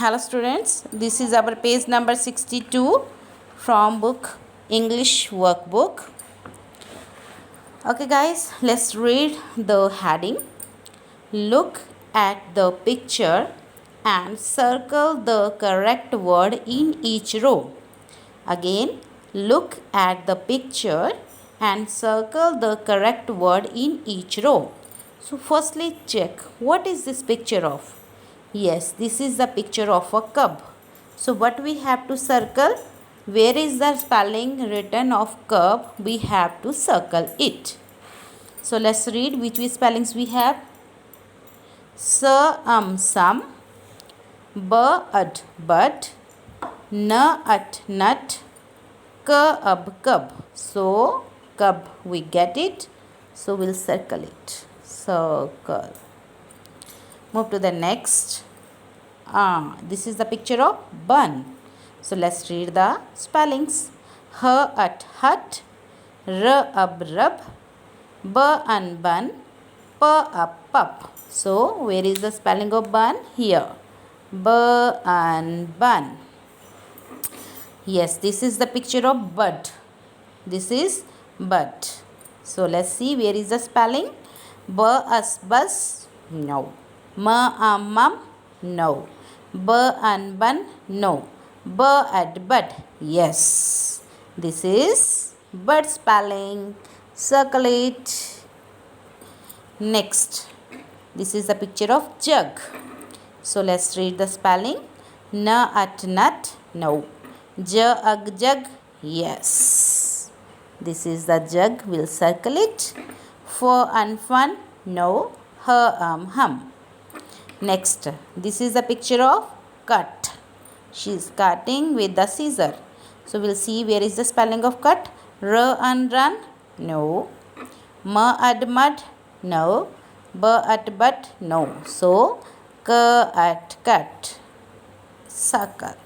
Hello students, this is our page number 62 from book English workbook. Okay guys, let's read the heading. Look at the picture and circle the correct word in each row. Again, look at the picture and circle the correct word in each row. So firstly check, what is this picture of? Yes, this is the picture of a cub. So what we have to circle? Where is the spelling written of cub? We have to circle it. So let's read which spellings we have. Some, bud, nut, cub. So cub, we get it. So we'll circle it. Circle. Move to the next. This is the picture of bun. So let's read the spellings. Hut, rub, bun, pup. So where is the spelling of bun? Here. Bun. Yes, this is the picture of bud. This is bud. So let's see where is the spelling. Bus, no. Mum, no. Bun, no. Bud, yes. This is bud spelling. Circle it. Next, this is a picture of jug. So let's read the spelling. Nut, no. Jug, yes. This is the jug. We'll circle it. Fun, no. Hum. Next, this is a picture of cut. She is cutting with the scissor. So we'll see where is the spelling of cut. Run, no. Mud, no. But, no. So cut. Circle.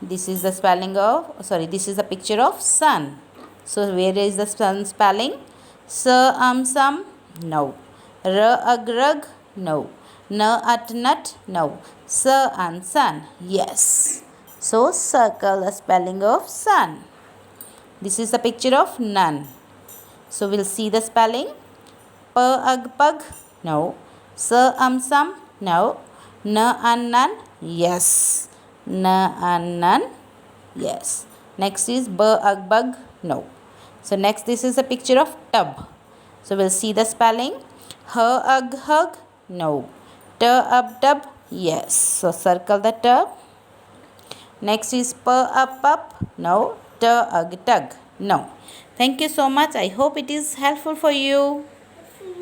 This is the spelling of, this is a picture of sun. So where is the sun spelling? Some, no. Rug, no. Nut, no. Sun, yes. So circle the spelling of sun. This is the picture of nun. So we'll see the spelling. Pug, no. Some, no. None, yes. None, yes. Next is bug, no. So next, this is a picture of tub. So we'll see the spelling. Hug, no. Tub, yes. So circle the tub. Next is pup, no. Tug, no. Thank you so much. I hope it is helpful for you.